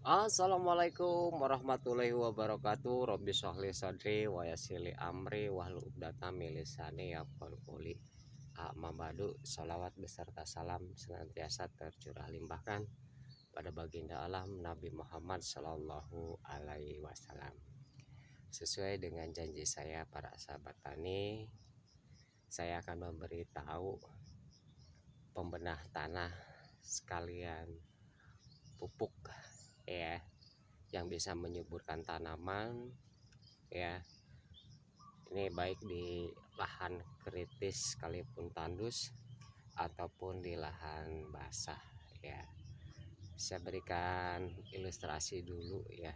Assalamualaikum warahmatullahi wabarakatuh. Robbi sholli sadri wa yassirli amri wahlul 'uqdatam min lisani yafqahu qouli. Amma ba'du, sholawat beserta salam senantiasa tercurah limpahkan pada baginda alam Nabi Muhammad Sallallahu Alaihi Wasallam. Sesuai dengan janji saya, para sahabat tani, saya akan memberitahu pembenah tanah sekalian pupuk, ya, yang bisa menyuburkan tanaman, ya. Ini baik di lahan kritis sekalipun tandus ataupun di lahan basah, ya. Saya berikan ilustrasi dulu, ya.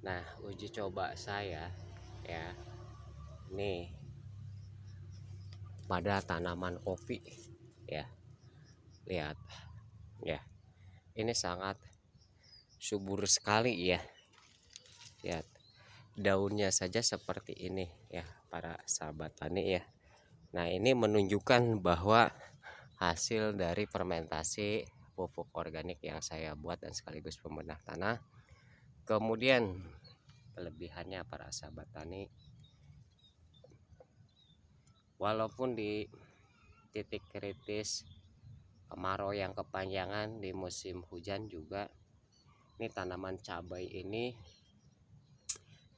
Nah, uji coba saya, ya, nih pada tanaman kopi, ya. Lihat, ya. Ini sangat subur sekali, ya. Lihat, daunnya saja seperti ini, ya, para sahabat tani, ya. Nah, ini menunjukkan bahwa hasil dari fermentasi pupuk organik yang saya buat dan sekaligus pembenah tanah. Kemudian kelebihannya, para sahabat tani, walaupun di titik kritis kemarau yang kepanjangan di musim hujan juga, ini tanaman cabai ini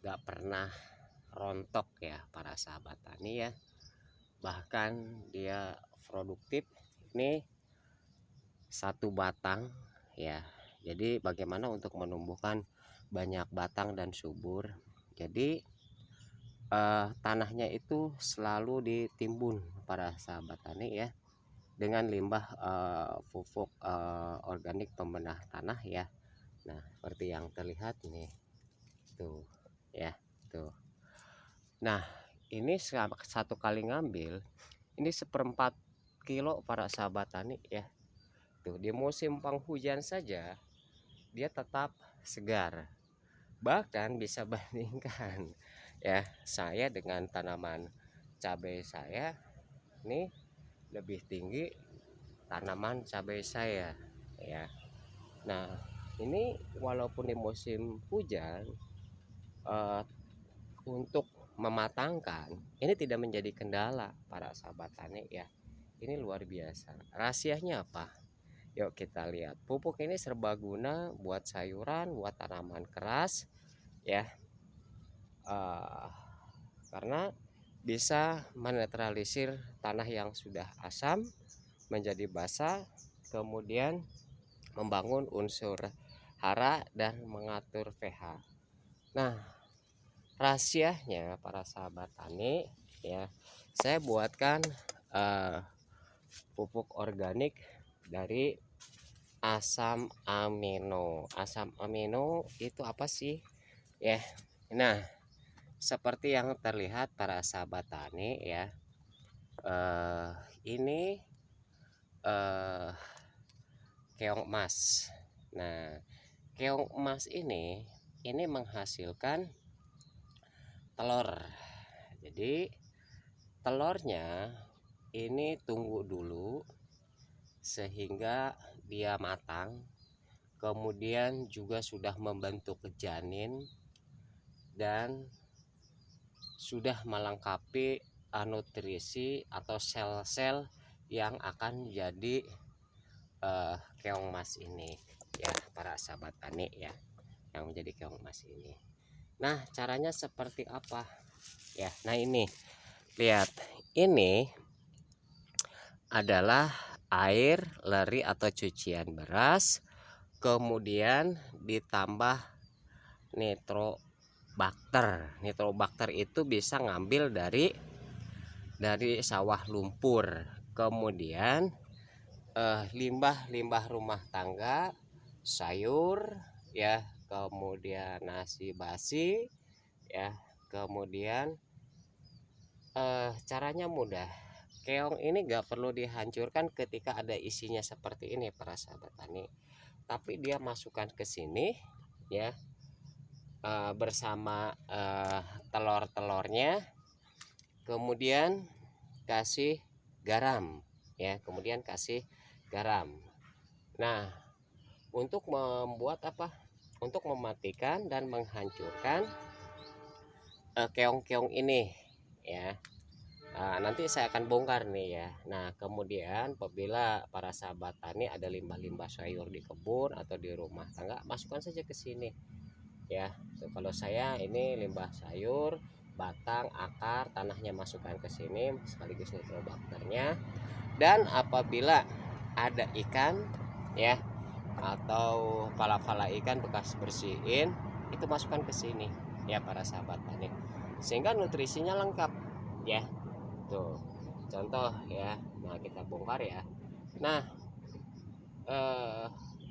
gak pernah rontok, ya, para sahabat tani, ya. Bahkan dia produktif. Ini satu batang, ya. Jadi bagaimana untuk menumbuhkan banyak batang dan subur? Jadi tanahnya itu selalu ditimbun, para sahabat tani, ya, dengan limbah pupuk organik pembenah tanah, ya. Nah, seperti yang terlihat nih, tuh, ya, tuh. Nah, ini satu kali ngambil ini 1/4 kilo, para sahabat tani, ya. Tuh, di musim penghujan saja dia tetap segar. Bahkan bisa bandingkan, ya, saya dengan tanaman cabai saya, nih lebih tinggi tanaman cabai saya, ya. Nah, ini walaupun di musim hujan, untuk mematangkan ini tidak menjadi kendala, para sahabat tani, ya. Ini luar biasa. Rahasianya apa? Yuk kita lihat. Pupuk ini serbaguna buat sayuran, buat tanaman keras, ya. Karena bisa menetralisir tanah yang sudah asam menjadi basah, kemudian membangun unsur hara dan mengatur pH. Nah, rahasianya, para sahabat tani, ya, saya buatkan pupuk organik dari asam amino. Asam amino itu apa sih, ya? Nah, seperti yang terlihat, para sahabat tani, ya, ini keong emas. Nah, keong emas ini menghasilkan telur. Jadi telurnya ini tunggu dulu sehingga dia matang, kemudian juga sudah membentuk janin dan sudah melengkapi nutrisi atau sel-sel yang akan jadi keong emas ini, ya, para sahabat tani, ya, yang menjadi keong emas ini. Nah, caranya seperti apa, ya? Nah, ini lihat, ini adalah air leri atau cucian beras, kemudian ditambah nitrobakter. Nitrobakter itu bisa ngambil dari sawah lumpur. Kemudian limbah rumah tangga, sayur, ya, kemudian nasi basi, ya, kemudian caranya mudah. Keong ini gak perlu dihancurkan ketika ada isinya seperti ini, para sahabat tani, tapi dia masukkan ke sini, ya, bersama telur-telurnya, kemudian kasih garam, ya, kemudian kasih garam. Nah, untuk membuat apa? untuk mematikan dan menghancurkan keong-keong ini ya. Nah, nanti saya akan bongkar nih ya. Nah, kemudian apabila para sahabat tani ada limbah-limbah sayur di kebun atau di rumah tangga, masukkan saja ke sini ya. Tuh, kalau saya ini limbah sayur, batang, akar, tanahnya masukkan ke sini sekaligus nitrobakternya. Dan apabila ada ikan ya atau pala-pala ikan bekas bersihin, itu masukkan ke sini ya para sahabat tani. Sehingga nutrisinya lengkap ya. Tuh, contoh ya. Nah, kita bongkar ya. Nah,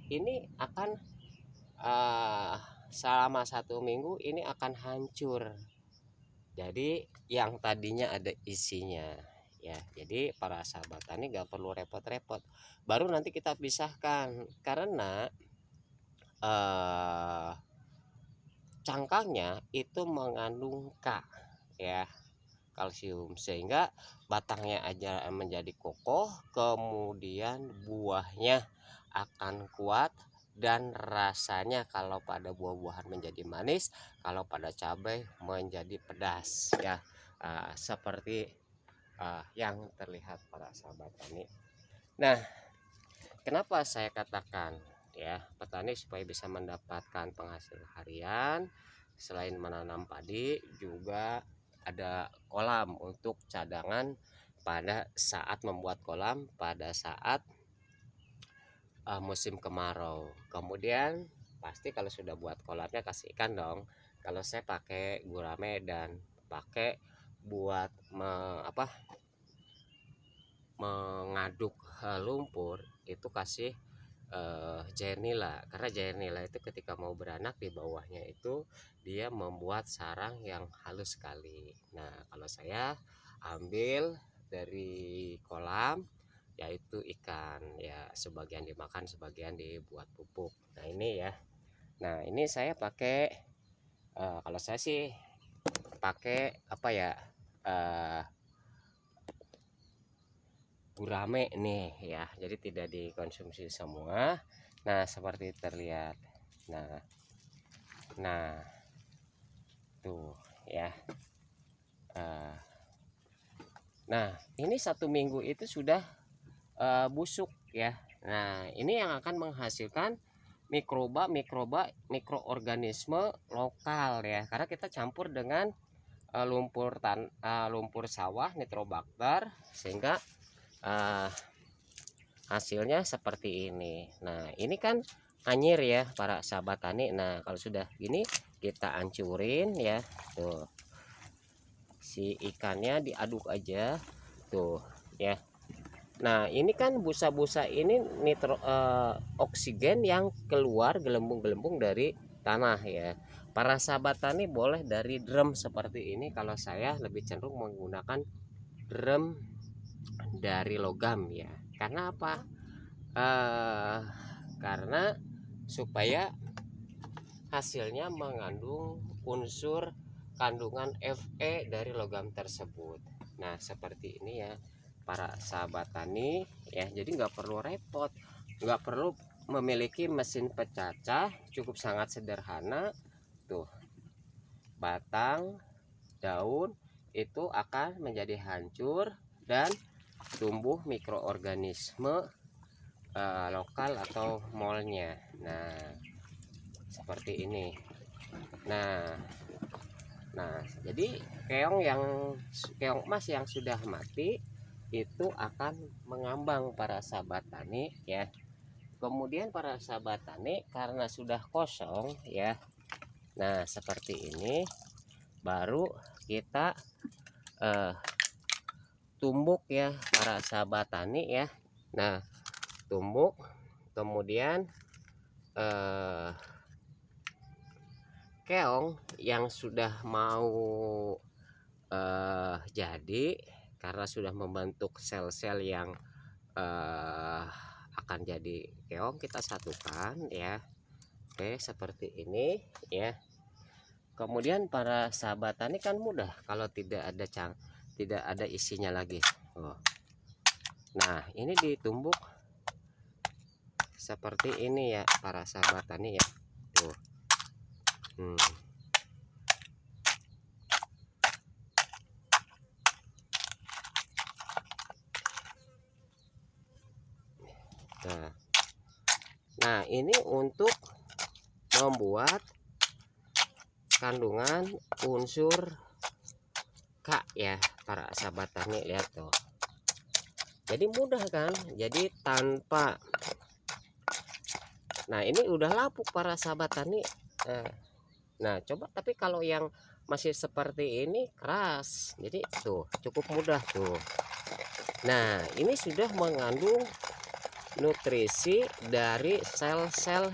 ini akan selama 1 minggu ini akan hancur. Jadi yang tadinya ada isinya ya. Jadi para sahabat tani gak perlu repot-repot. Baru nanti kita pisahkan karena cangkangnya itu mengandung K ya, kalsium, sehingga batangnya aja menjadi kokoh, kemudian buahnya akan kuat dan rasanya kalau pada buah-buahan menjadi manis, kalau pada cabai menjadi pedas ya. Seperti yang terlihat para sahabat tani. Nah, kenapa saya katakan ya petani supaya bisa mendapatkan penghasilan harian, selain menanam padi juga ada kolam untuk cadangan pada saat membuat kolam pada saat musim kemarau. Kemudian pasti kalau sudah buat kolamnya kasih ikan dong. Kalau saya pakai gurame dan pakai buat mengaduk lumpur itu kasih Jairnila, karena Jairnila itu ketika mau beranak di bawahnya itu dia membuat sarang yang halus sekali. Nah, kalau saya ambil dari kolam yaitu ikan ya, sebagian dimakan, sebagian dibuat pupuk. Nah, ini ya. Nah, ini saya pakai kalau saya sih pakai apa ya? Gurame nih ya, jadi tidak dikonsumsi semua. Nah, seperti terlihat. Nah tuh ya. Nah, ini 1 minggu itu sudah busuk ya. Nah, ini yang akan menghasilkan mikroorganisme lokal ya, karena kita campur dengan lumpur sawah nitrobakter, sehingga hasilnya seperti ini. Nah, ini kan anyir ya para sahabat tani. Nah, kalau sudah gini kita hancurin ya. Tuh, si ikannya diaduk aja tuh ya. Nah, ini kan busa-busa ini oksigen yang keluar gelembung-gelembung dari tanah ya. Para sahabat tani boleh dari drum seperti ini. Kalau saya lebih cenderung menggunakan drum dari logam ya. Karena apa? Karena supaya hasilnya mengandung unsur kandungan Fe dari logam tersebut. Nah, seperti ini ya para sahabat tani ya. Jadi nggak perlu repot, nggak perlu memiliki mesin pecacah, cukup sangat sederhana. Tuh, batang, daun itu akan menjadi hancur dan tumbuh mikroorganisme lokal atau molnya. Nah, seperti ini. Nah, jadi keong emas yang sudah mati itu akan mengambang para sahabat tani ya. Kemudian para sahabat tani karena sudah kosong ya. Nah, seperti ini baru kita tumbuk ya para sahabat tani ya. Nah, tumbuk, kemudian keong yang sudah mau jadi karena sudah membentuk sel-sel yang akan jadi keong, kita satukan ya. Oke, seperti ini ya. Kemudian para sahabat tani kan mudah kalau tidak ada isinya lagi. Nah, ini ditumbuk seperti ini ya para sahabat tani ya. Tuh, Hmm. Nah, ini untuk membuat kandungan unsur K ya para sahabat tani, lihat tuh. Jadi mudah kan? Jadi tanpa, nah ini udah lapuk para sahabat tani. Nah coba, tapi kalau yang masih seperti ini keras, jadi tuh cukup mudah tuh. Nah ini sudah mengandung nutrisi dari sel-sel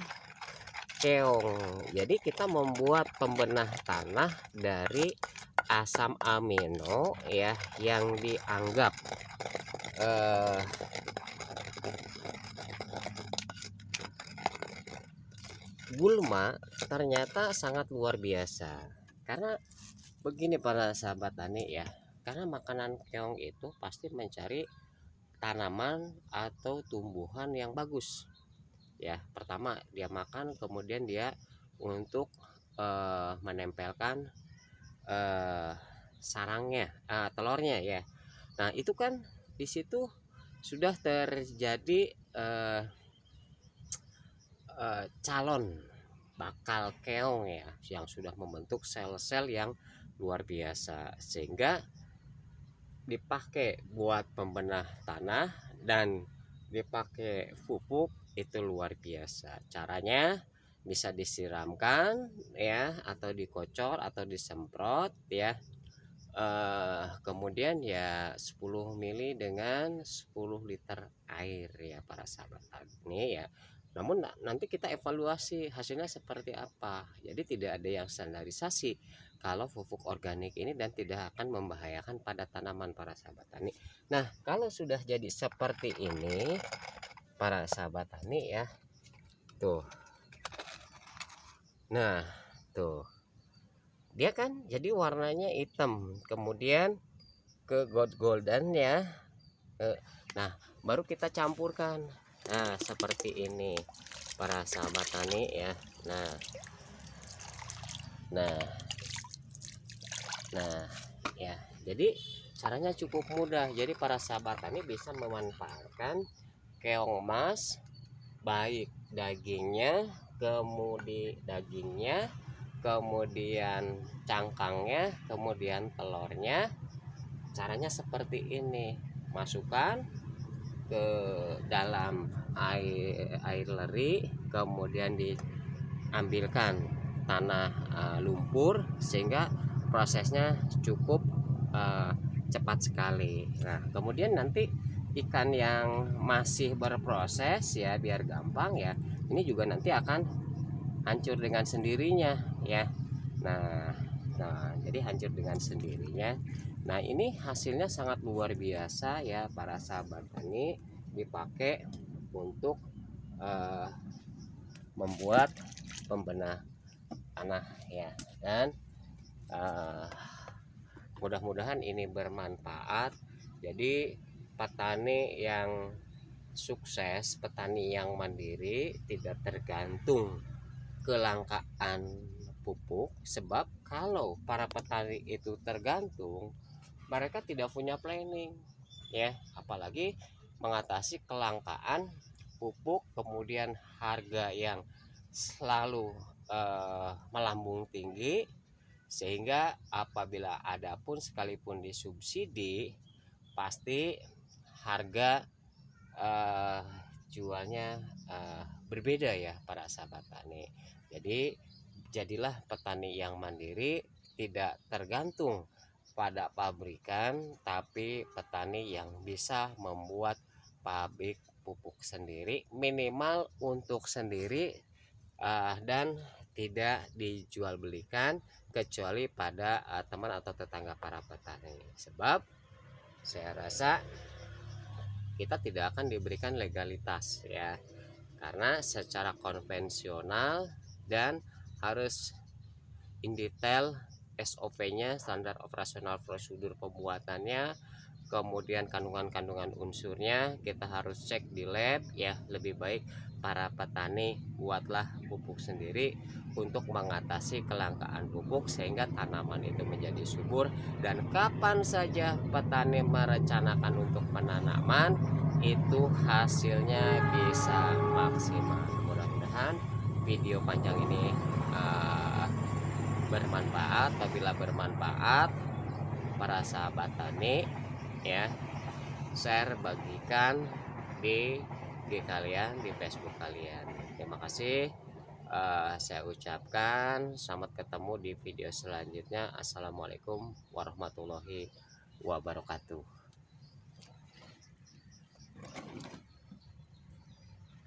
keong. Jadi kita membuat pembenah tanah dari asam amino ya, yang dianggap gulma, ternyata sangat luar biasa. Karena begini para sahabat tani ya, karena makanan keong itu pasti mencari tanaman atau tumbuhan yang bagus ya. Pertama dia makan, kemudian dia untuk menempelkan sarangnya, telurnya ya. Nah itu kan di situ sudah terjadi calon bakal keong ya, yang sudah membentuk sel-sel yang luar biasa, sehingga dipakai buat pembenah tanah dan dipakai pupuk. Itu luar biasa. Caranya bisa disiramkan ya, atau dikocor atau disemprot ya. Kemudian ya 10 mili dengan 10 liter air ya para sahabat tani ya. Namun nanti kita evaluasi hasilnya seperti apa. Jadi tidak ada yang standarisasi kalau pupuk organik ini, dan tidak akan membahayakan pada tanaman para sahabat tani. Nah kalau sudah jadi seperti ini para sahabat tani ya, tuh. Nah tuh, dia kan jadi warnanya hitam, kemudian ke golden ya. Nah baru kita campurkan. Nah seperti ini para sahabat tani ya. Nah ya, jadi caranya cukup mudah. Jadi para sahabat tani bisa memanfaatkan keong emas, baik kemudian cangkangnya, kemudian telurnya. Caranya seperti ini: masukkan ke dalam air leri, kemudian diambilkan tanah lumpur, sehingga prosesnya cukup cepat sekali. Nah kemudian nanti ikan yang masih berproses ya, biar gampang ya, ini juga nanti akan hancur dengan sendirinya ya. Nah jadi hancur dengan sendirinya. Nah ini hasilnya sangat luar biasa ya para sahabat tani, dipakai untuk membuat pembenah tanah ya. Dan mudah-mudahan ini bermanfaat. Jadi petani yang sukses, petani yang mandiri, tidak tergantung kelangkaan pupuk. Sebab kalau para petani itu tergantung, mereka tidak punya planning ya, apalagi mengatasi kelangkaan pupuk, kemudian harga yang selalu melambung tinggi, sehingga apabila ada pun sekalipun disubsidi, pasti harga jualnya berbeda ya para sahabat tani. Jadi jadilah petani yang mandiri, tidak tergantung pada pabrikan, tapi petani yang bisa membuat pabrik pupuk sendiri, minimal untuk sendiri, dan tidak dijual belikan kecuali pada teman atau tetangga para petani. Sebab saya rasa kita tidak akan diberikan legalitas ya, karena secara konvensional dan harus in detail SOP-nya, standar operasional prosedur pembuatannya, kemudian kandungan-kandungan unsurnya kita harus cek di lab ya. Lebih baik para petani, buatlah pupuk sendiri untuk mengatasi kelangkaan pupuk sehingga tanaman itu menjadi subur. Dan kapan saja petani merencanakan untuk penanaman, itu hasilnya bisa maksimal. Mudah-mudahan video panjang ini bermanfaat. Apabila bermanfaat, para sahabat tani ya, share, bagikan di kalian, di Facebook kalian. Terima kasih. Saya ucapkan selamat ketemu di video selanjutnya. Assalamualaikum warahmatullahi wabarakatuh.